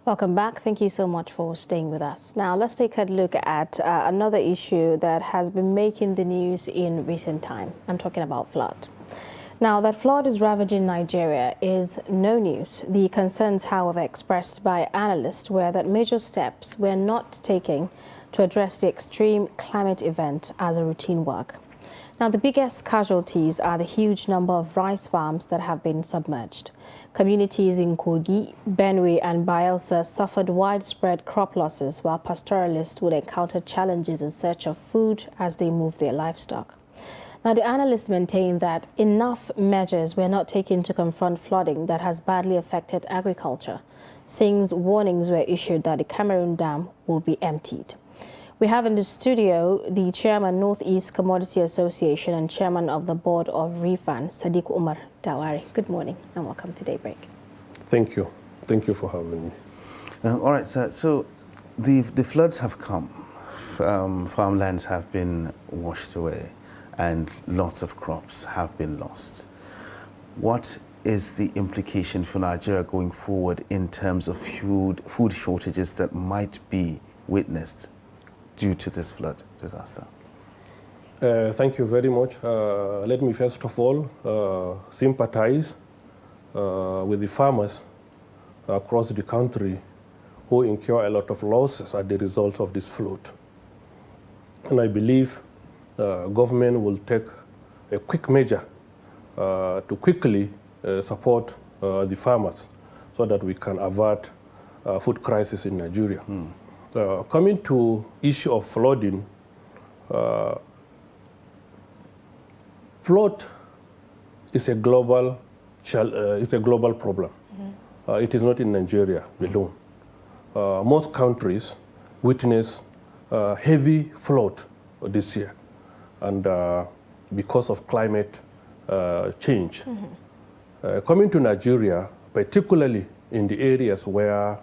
Welcome back. Thank you so much for staying with us. Now, let's take a look at another issue that has been making the news in recent time. I'm talking about flood. Now, that flood is ravaging Nigeria is no news. The concerns, however, expressed by analysts were that major steps were not taken to address the extreme climate event as a routine work. Now, the biggest casualties are the huge number of rice farms that have been submerged. Communities in Kogi, Benue and Bayelsa suffered widespread crop losses, while pastoralists would encounter challenges in search of food as they move their livestock. Now, the analysts maintain that enough measures were not taken to confront flooding that has badly affected agriculture, since warnings were issued that the Cameroon Dam will be emptied. We have in the studio the Chairman, Northeast Commodity Association and Chairman of the Board of Refan, Sadiq Umar Dawari. Good morning and welcome to Daybreak. Thank you. Thank you for having me. All right, sir. So the floods have come. Farmlands have been washed away and lots of crops have been lost. What is the implication for Nigeria going forward in terms of food shortages that might be witnessed due to this flood disaster? Thank you very much. Let me first of all sympathize with the farmers across the country who incur a lot of losses as the result of this flood. And I believe government will take a quick measure to quickly support the farmers so that we can avert food crisis in Nigeria. Coming to issue of flooding, flood is a global problem. It is not in Nigeria alone. Most countries witness heavy flood this year, and because of climate change. Coming to Nigeria, particularly in the areas where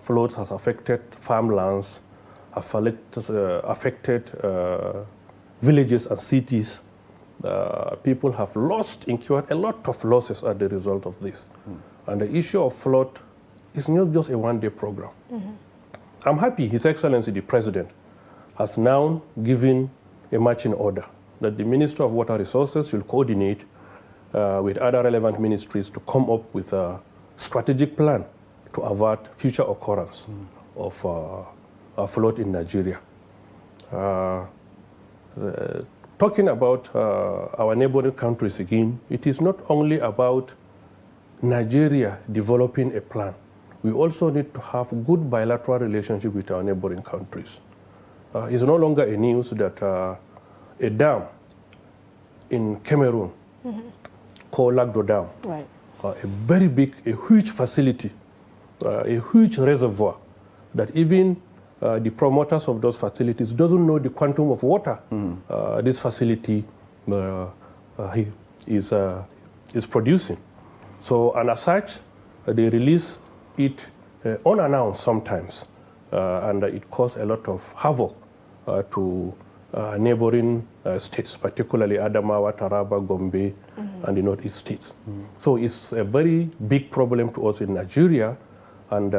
floods has affected farmlands, affected villages and cities. People have incurred a lot of losses as the result of this. And the issue of flood is not just a one-day program. I'm happy His Excellency the President has now given a marching order that the Minister of Water Resources will coordinate with other relevant ministries to come up with a strategic plan to avert future occurrence of flood in Nigeria. Talking about our neighboring countries again, it is not only about Nigeria developing a plan. We also need to have good bilateral relationship with our neighboring countries. It's no longer a news that a dam in Cameroon called Lagdo Dam, Right. a very big, a huge facility, a huge reservoir that even the promoters of those facilities doesn't know the quantum of water this facility is producing. So, and as such, they release it unannounced sometimes, and it caused a lot of havoc to neighboring states, particularly Adamawa, Taraba, Gombe, and the Northeast states. So it's a very big problem to us in Nigeria, and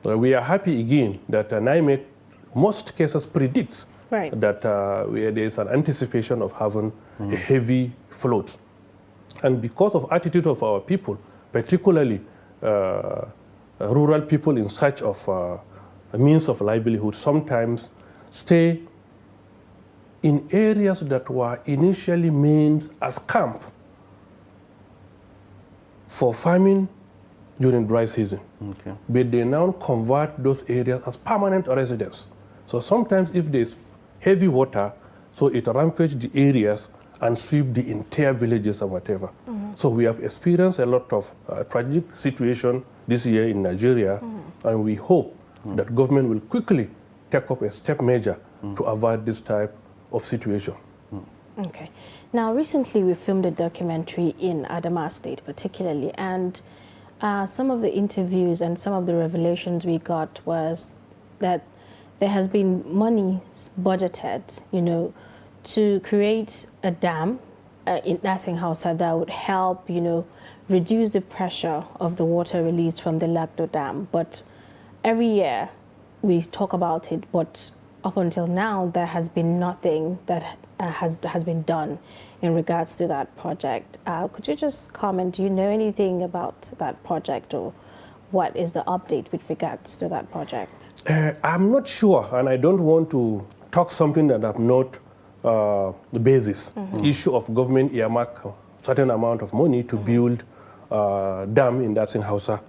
we are happy again that NIMET, most cases predicts that there is an anticipation of having a heavy flood. And because of attitude of our people, particularly rural people in search of a means of livelihood, sometimes stay in areas that were initially meant as camp for farming during dry season. But they now convert those areas as permanent residence. So sometimes if there's heavy water, so it rampages the areas and sweep the entire villages or whatever. So we have experienced a lot of tragic situation this year in Nigeria, and we hope that government will quickly take up a step measure to avoid this type of situation. Okay. Now, recently we filmed a documentary in Adamawa State particularly, and some of the interviews and some of the revelations we got was that there has been money budgeted, to create a dam in Hausa that would help, reduce the pressure of the water released from the Lagdo Dam. But every year we talk about it, but up until now there has been nothing that has been done in regards to that project. Could you just comment? Do you know anything about that project, or what is the update with regards to that project? I'm not sure, and I don't want to talk something that I'm not the basis. The issue of government earmark a certain amount of money to build dam in Dancing Hausa.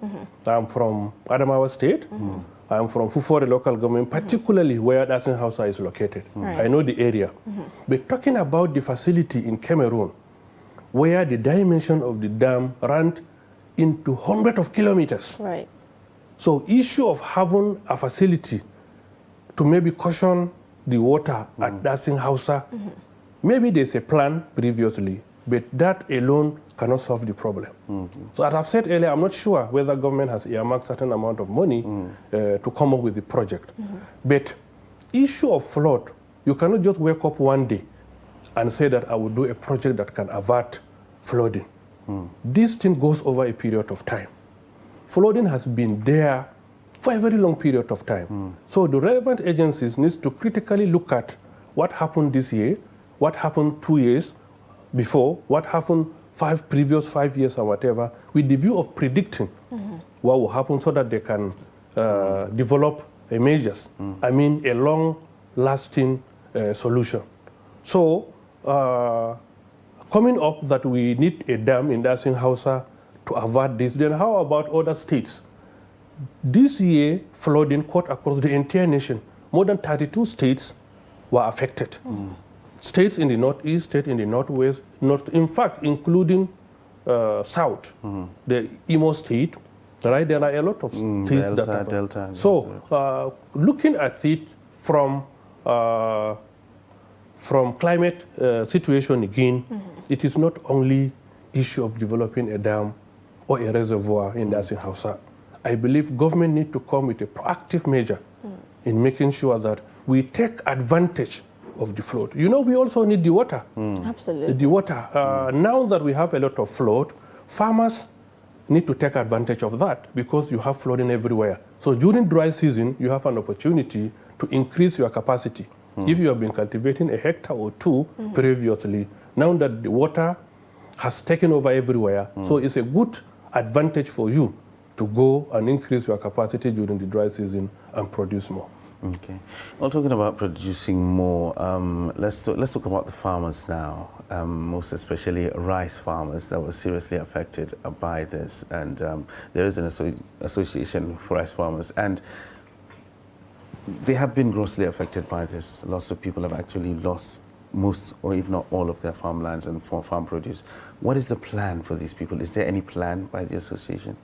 I'm from Adamawa State. I'm from Fufore local government, particularly where Dancing Hausa is located. I know the area. But talking about the facility in Cameroon, where the dimension of the dam ran into hundreds of kilometers. Right. So issue of having a facility to maybe cushion the water at Dancing Hausa, maybe there's a plan previously, but that alone cannot solve the problem. So as I've said earlier, I'm not sure whether government has earmarked a certain amount of money to come up with the project. But issue of flood, you cannot just wake up one day and say that I will do a project that can avert flooding. This thing goes over a period of time. Flooding has been there for a very long period of time. So the relevant agencies need to critically look at what happened this year, what happened 2 years before, what happened previous 5 years or whatever, with the view of predicting what will happen so that they can develop measures. I mean, a long-lasting solution. So, coming up that we need a dam in Dancing Hausa to avert this, then how about other states? This year, flooding cut across the entire nation. More than 32 states were affected. States in the northeast, states in the northwest, in fact, including south, the Imo state, right? There are a lot of states that are Delta. So, looking at it from climate situation again, it is not only issue of developing a dam or a reservoir in Dancing Hausa. I believe government need to come with a proactive measure in making sure that we take advantage of the flood. We also need the water. Absolutely. The water. Now that we have a lot of flood, farmers need to take advantage of that because you have flooding everywhere. So during dry season, you have an opportunity to increase your capacity. If you have been cultivating a hectare or two previously, now that the water has taken over everywhere, so it's a good advantage for you to go and increase your capacity during the dry season and produce more. Okay. Well, talking about producing more, let's talk about the farmers now, most especially rice farmers that were seriously affected by this. And there is an association for rice farmers, and they have been grossly affected by this. Lots of people have actually lost most, or if not all, of their farmlands and farm produce. What is the plan for these people? Is there any plan by the association?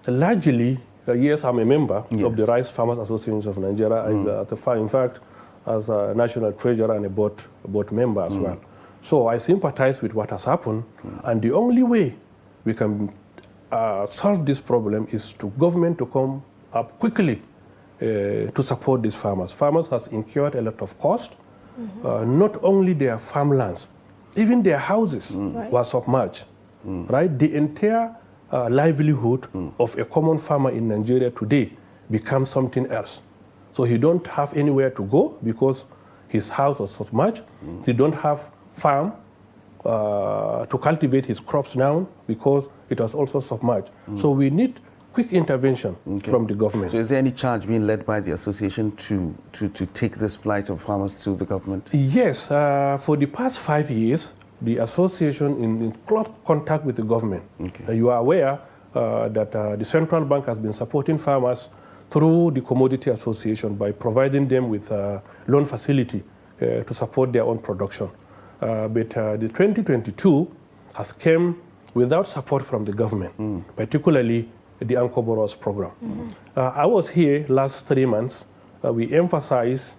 Largely, yes, I'm a member of the Rice Farmers Association of Nigeria. In fact, as a national treasurer and a board member as well. So I sympathize with what has happened, and the only way we can solve this problem is to government to come up quickly to support these farmers. Farmers has incurred a lot of cost, not only their farmlands, even their houses were submerged, right? The entire livelihood of a common farmer in Nigeria today becomes something else. So he don't have anywhere to go because his house was submerged. He don't have farm to cultivate his crops now because it was also submerged. So we need quick intervention from the government. So is there any charge being led by the association to take this plight of farmers to the government? Yes, for the past 5 years, the association in close contact with the government. You are aware that the central bank has been supporting farmers through the commodity association by providing them with a loan facility to support their own production. But the 2022 has come without support from the government, particularly the Anchor Borrowers program. I was here last 3 months. We emphasize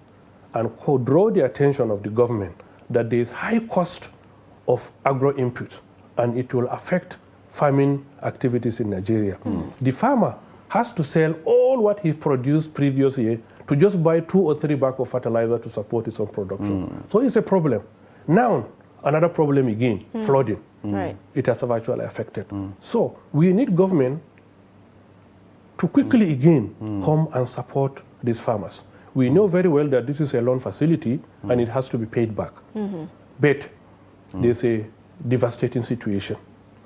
and draw the attention of the government that there is high cost of agro input, and it will affect farming activities in Nigeria. The farmer has to sell all what he produced previous year to just buy 2 or 3 bags of fertilizer to support his own production. So it's a problem. Now, another problem again, flooding. Right. It has virtually affected. So we need government to quickly again come and support these farmers. We know very well that this is a loan facility and it has to be paid back. But there's a devastating situation.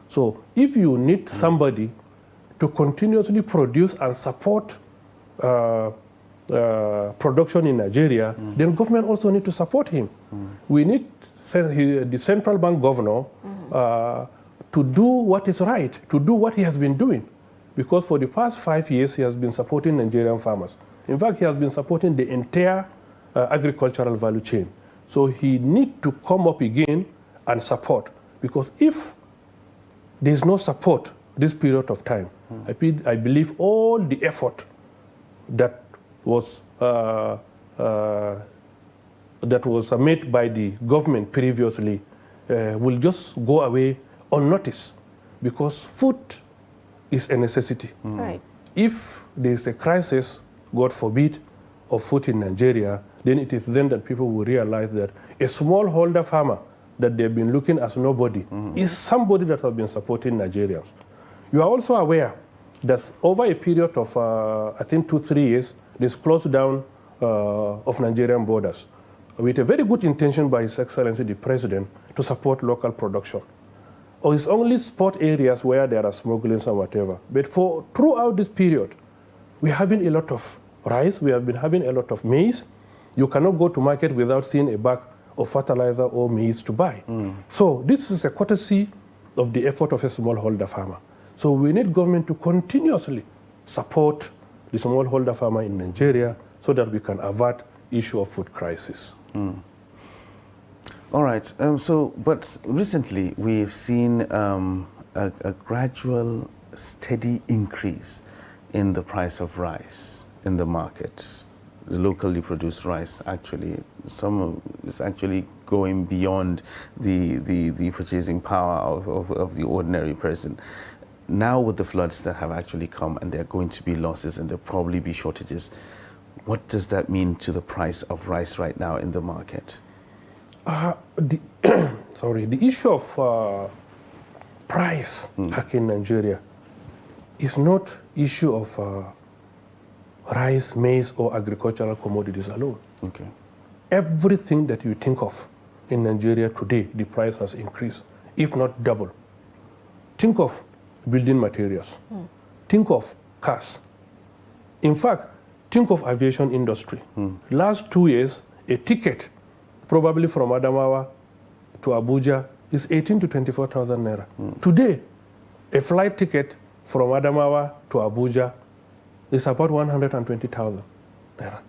So if you need somebody to continuously produce and support production in Nigeria, then government also need to support him. We need the central bank governor to do what is right, to do what he has been doing. Because for the past 5 years, he has been supporting Nigerian farmers. In fact, he has been supporting the entire agricultural value chain. So he needs to come up again and support. Because if there is no support this period of time, I believe all the effort that was made by the government previously will just go away unnoticed, because food is a necessity. Right. If there is a crisis, God forbid, of food in Nigeria, then it is then that people will realize that a smallholder farmer that they've been looking as nobody is somebody that has been supporting Nigerians. You are also aware that over a period of, I think, 2-3 years, this closed down of Nigerian borders with a very good intention by His Excellency the President to support local production. Or it's only spot areas where there are smugglings or whatever. But throughout this period, we're having a lot of rice, we have been having a lot of maize. You cannot go to market without seeing a bag of fertilizer or maize to buy. So this is a courtesy of the effort of a smallholder farmer. So we need government to continuously support the smallholder farmer in Nigeria so that we can avert issue of food crisis. All right. But recently we've seen a gradual, steady increase in the price of rice in the market. The locally produced rice, actually, is actually going beyond the purchasing power of the ordinary person. Now with the floods that have actually come, and there are going to be losses and there'll probably be shortages, what does that mean to the price of rice right now in the market? The issue of price hike in Nigeria is not issue of rice, maize, or agricultural commodities alone. Okay. Everything that you think of in Nigeria today, the price has increased, if not double. Think of building materials. Think of cars. In fact, think of aviation industry. Last 2 years, a ticket probably from Adamawa to Abuja is 18 to 24,000 naira. Today, a flight ticket from Adamawa to Abuja is about 120,000 naira.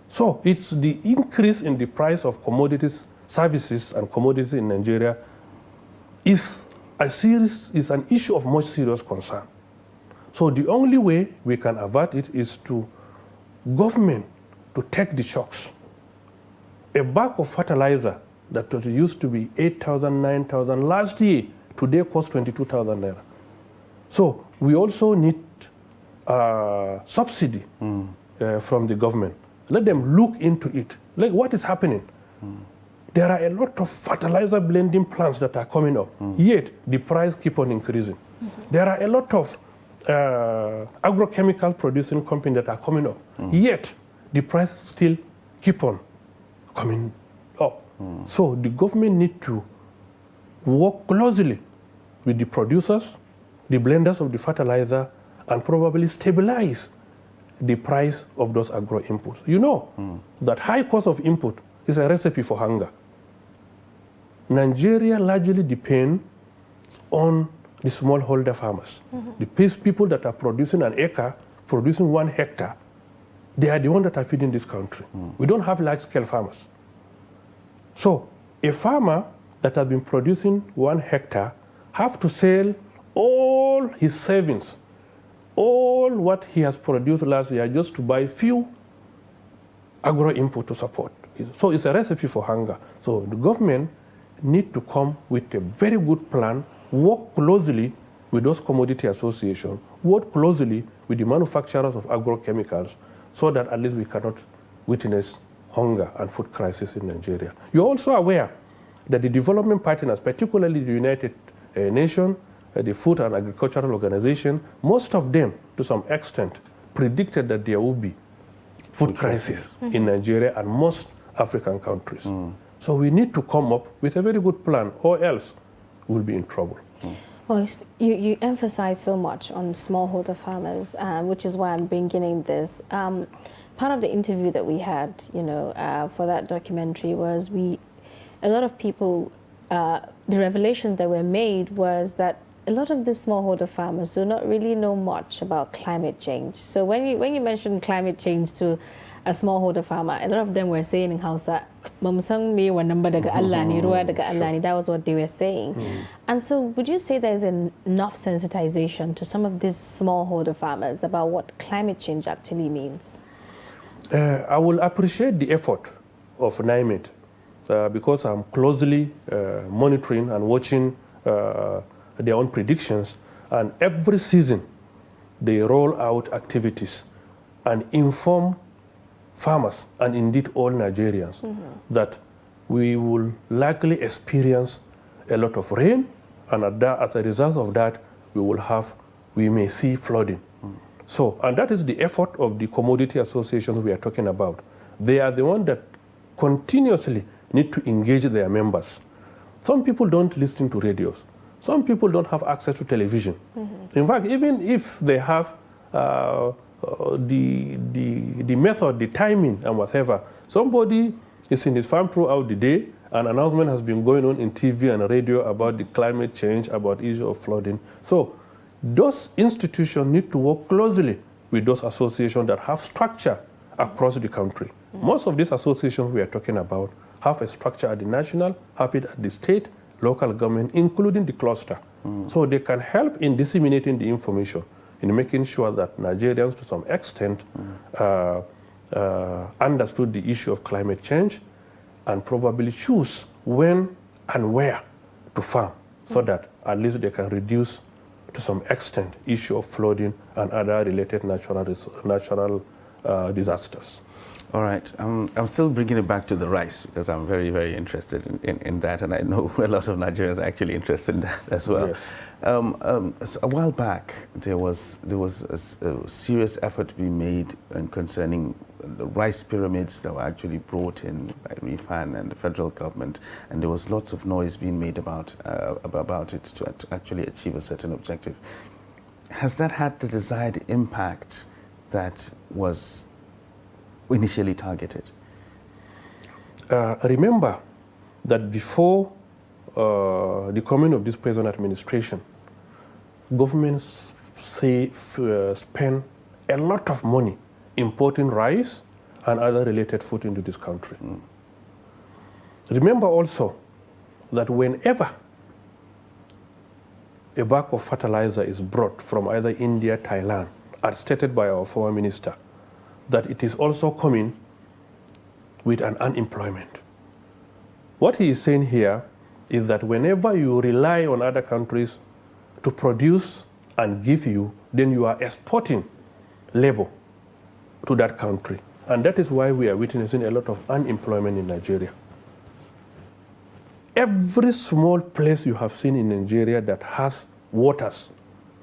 So it's the increase in the price of commodities, services, and commodities in Nigeria is an issue of much serious concern. So the only way we can avert it is to government to take the shocks. A bag of fertilizer that used to be 8,000, 9,000 last year, today costs 22,000 naira. So we also need subsidy from the government. Let them look into it. Like what is happening? There are a lot of fertilizer blending plants that are coming up, yet the price keep on increasing. There are a lot of agrochemical producing companies that are coming up, yet the price still keep on coming up. So the government need to work closely with the producers, the blenders of the fertilizer, and probably stabilize the price of those agro inputs. You know that high cost of input is a recipe for hunger. Nigeria largely depends on the smallholder farmers. The people that are producing an acre, producing 1 hectare, they are the ones that are feeding this country. We don't have large-scale farmers. So a farmer that has been producing 1 hectare have to sell all his savings, all what he has produced last year, just to buy few agro input to support. So it's a recipe for hunger. So the government need to come with a very good plan, work closely with those commodity associations, work closely with the manufacturers of agrochemicals, so that at least we cannot witness hunger and food crisis in Nigeria. You're also aware that the development partners, particularly the United Nations, the Food and Agricultural Organization, most of them, to some extent, predicted that there will be food crisis in Nigeria and most African countries. So we need to come up with a very good plan, or else we'll be in trouble. Well, you emphasize so much on smallholder farmers, which is why I'm beginning this. Part of the interview that we had, for that documentary was a lot of people, the revelations that were made was that a lot of these smallholder farmers do not really know much about climate change. So when you mention climate change to a smallholder farmer, a lot of them were saying in Hausa, that was what they were saying. And so would you say there's enough sensitization to some of these smallholder farmers about what climate change actually means? I will appreciate the effort of NIMET because I'm closely monitoring and watching their own predictions, and every season they roll out activities and inform farmers and indeed all Nigerians that we will likely experience a lot of rain, and as a result of that we may see flooding. So, and that is the effort of the commodity associations we are talking about. They are the ones that continuously need to engage their members. Some people don't listen to radios. Some people don't have access to television. In fact, even if they have the method, the timing and whatever, somebody is in his farm throughout the day, an announcement has been going on in TV and radio about the climate change, about issue of flooding. So those institutions need to work closely with those associations that have structure across the country. Most of these associations we are talking about have a structure at the national, have it at the state, local government, including the cluster. So they can help in disseminating the information, in making sure that Nigerians, to some extent, understood the issue of climate change and probably choose when and where to farm, so that at least they can reduce, to some extent, issue of flooding and other related natural disasters. All right. I'm still bringing it back to the rice because I'm very, very interested in that, and I know a lot of Nigerians are actually interested in that as well. Yes. A while back, there was a serious effort being made concerning the rice pyramids that were actually brought in by REFAN and the federal government, and there was lots of noise being made about it to actually achieve a certain objective. Has that had the desired impact that was initially targeted? Remember that before the coming of this present administration, governments spend a lot of money importing rice and other related food into this country. Remember also that whenever a bag of fertilizer is brought from either India, Thailand, as stated by our former minister, that it is also coming with an unemployment. What he is saying here is that whenever you rely on other countries to produce and give you, then you are exporting labor to that country. And that is why we are witnessing a lot of unemployment in Nigeria. Every small place you have seen in Nigeria that has waters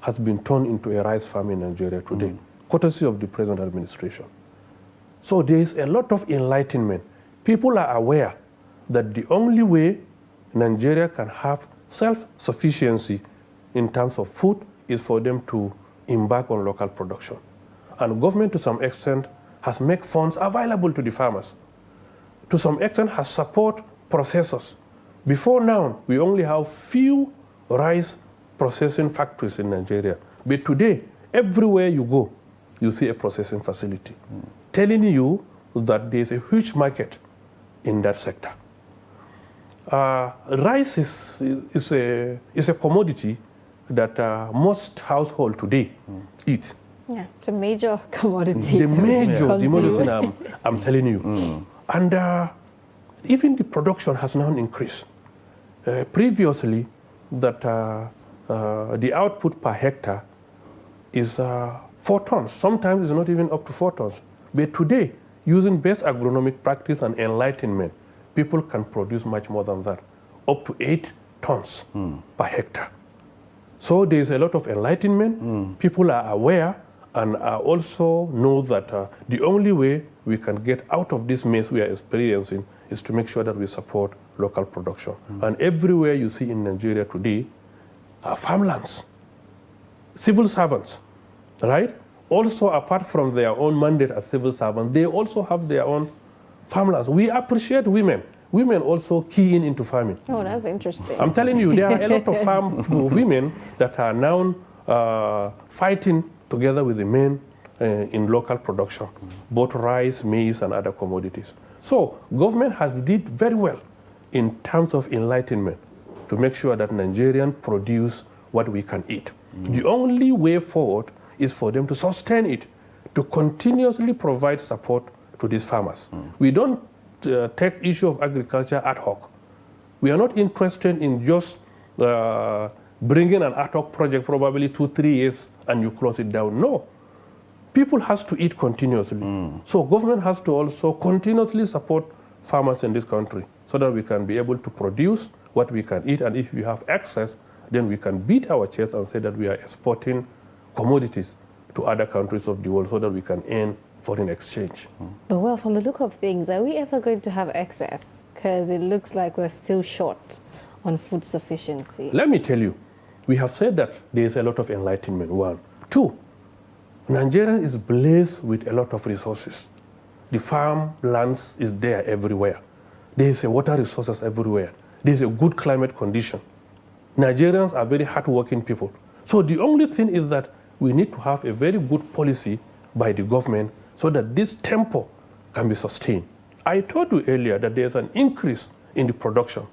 has been turned into a rice farm in Nigeria today, courtesy of the present administration. So there is a lot of enlightenment. People are aware that the only way Nigeria can have self-sufficiency in terms of food is for them to embark on local production. And government, to some extent, has made funds available to the farmers. To some extent, has support processors. Before now, we only have few rice processing factories in Nigeria. But today, everywhere you go, you see a processing facility, telling you that there's a huge market in that sector. Rice is a commodity that most households today eat. Yeah, it's a major commodity. The major commodity, I'm telling you. And even the production has now increased. Previously, that the output per hectare is 4 tons. Sometimes it's not even up to 4 tons. But today, using best agronomic practice and enlightenment, people can produce much more than that. up to 8 tons per hectare. So there is a lot of enlightenment. People are aware and also know that the only way we can get out of this mess we are experiencing is to make sure that we support local production. And everywhere you see in Nigeria today are farmlands, civil servants, right? Also, apart from their own mandate as civil servants, they also have their own farmlands. We appreciate women. Women also key into farming. Oh, that's interesting. I'm telling you, there are a lot of farm women that are now fighting together with the men in local production, both rice, maize, and other commodities. So government has did very well in terms of enlightenment to make sure that Nigerians produce what we can eat. The only way forward is for them to sustain it, to continuously provide support to these farmers. We don't take issue of agriculture ad hoc. We are not interested in just bringing an ad hoc project probably 2-3 years and you close it down. No. People has to eat continuously. So government has to also continuously support farmers in this country so that we can be able to produce what we can eat. And if we have excess, then we can beat our chest and say that we are exporting commodities to other countries of the world so that we can earn foreign exchange. But well, from the look of things, are we ever going to have excess? Because it looks like we're still short on food sufficiency. Let me tell you, we have said that there is a lot of enlightenment, 1. 2, Nigeria is blessed with a lot of resources. The farm lands is there everywhere. There is a water resources everywhere. There is a good climate condition. Nigerians are very hardworking people. So the only thing is that we need to have a very good policy by the government so that this tempo can be sustained. I told you earlier that there's an increase in the production.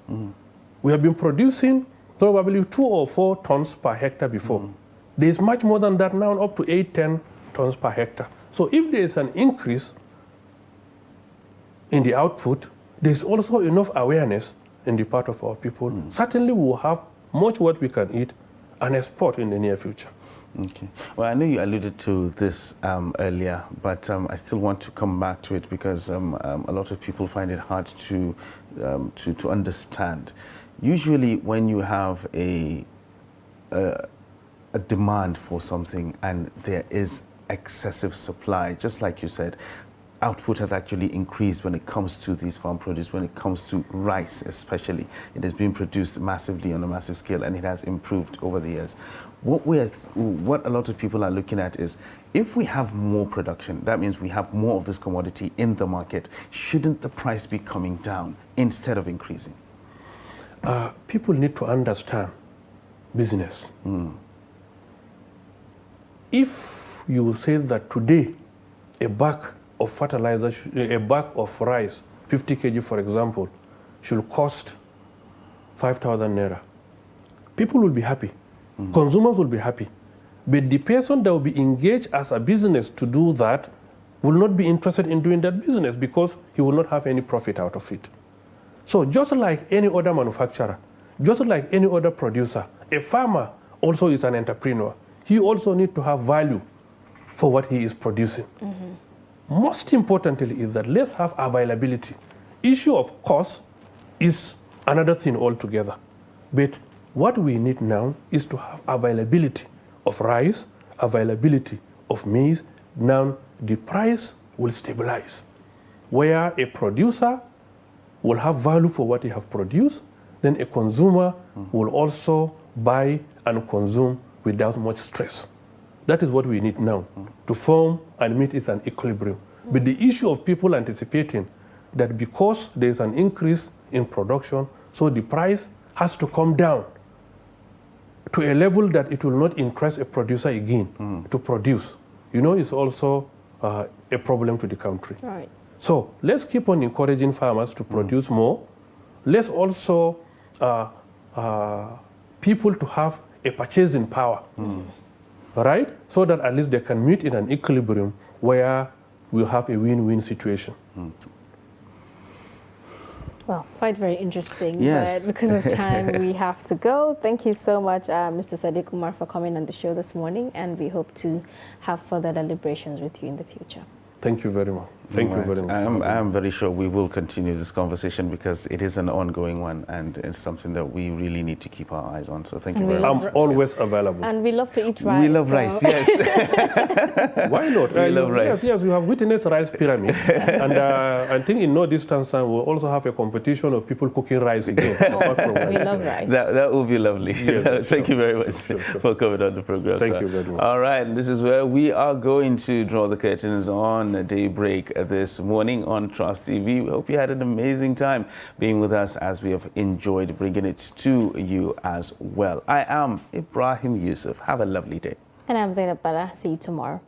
We have been producing probably 2 or 4 tons per hectare before. There's much more than that now, up to 8-10 tons per hectare. So if there is an increase in the output, there's also enough awareness in the part of our people. Certainly we will have much what we can eat and export in the near future. Okay. Well, I know you alluded to this earlier, but I still want to come back to it because a lot of people find it hard to understand. Usually, when you have a demand for something and there is excessive supply, just like you said, output has actually increased when it comes to these farm produce, when it comes to rice especially. It has been produced massively on a massive scale and it has improved over the years. What a lot of people are looking at is, if we have more production, that means we have more of this commodity in the market. Shouldn't the price be coming down instead of increasing? People need to understand business. If you say that today a bag of fertilizer, a bag of rice, 50 kg for example, should cost 5,000 naira, people will be happy. Consumers will be happy. But the person that will be engaged as a business to do that will not be interested in doing that business because he will not have any profit out of it. So just like any other manufacturer, just like any other producer, a farmer also is an entrepreneur. He also needs to have value for what he is producing. Most importantly is that let's have availability. Issue of cost is another thing altogether. But what we need now is to have availability of rice, availability of maize. Now the price will stabilize, where a producer will have value for what he has produced, then a consumer will also buy and consume without much stress. That is what we need now to form and meet it an equilibrium. But the issue of people anticipating that because there is an increase in production, so the price has to come down to a level that it will not interest a producer again to produce, is also a problem to the country. Right. So let's keep on encouraging farmers to produce more. Let's also people to have a purchasing power, right? So that at least they can meet in an equilibrium where we'll have a win-win situation. Well, quite very interesting, yes. But because of time, we have to go. Thank you so much, Mr. Sadiq Umar, for coming on the show this morning, and we hope to have further deliberations with you in the future. Thank you very much. Thank you very much. I am very sure we will continue this conversation because it is an ongoing one and it's something that we really need to keep our eyes on. So thank you very much. I'm always available. And we love to eat rice. We love rice, yes. Why not? We love rice. Yes, we have witnessed rice pyramid. And I think in no distance time we'll also have a competition of people cooking rice again. We love rice. That will be lovely. Yes, Thank you very much for coming on the program. Thank you very much. All right, this is where we are going to draw the curtains on Daybreak this morning on Trust TV. We hope you had an amazing time being with us as we have enjoyed bringing it to you as well. I am Ibrahim Yusuf. Have a lovely day. And I'm Zainab Bala. See you tomorrow.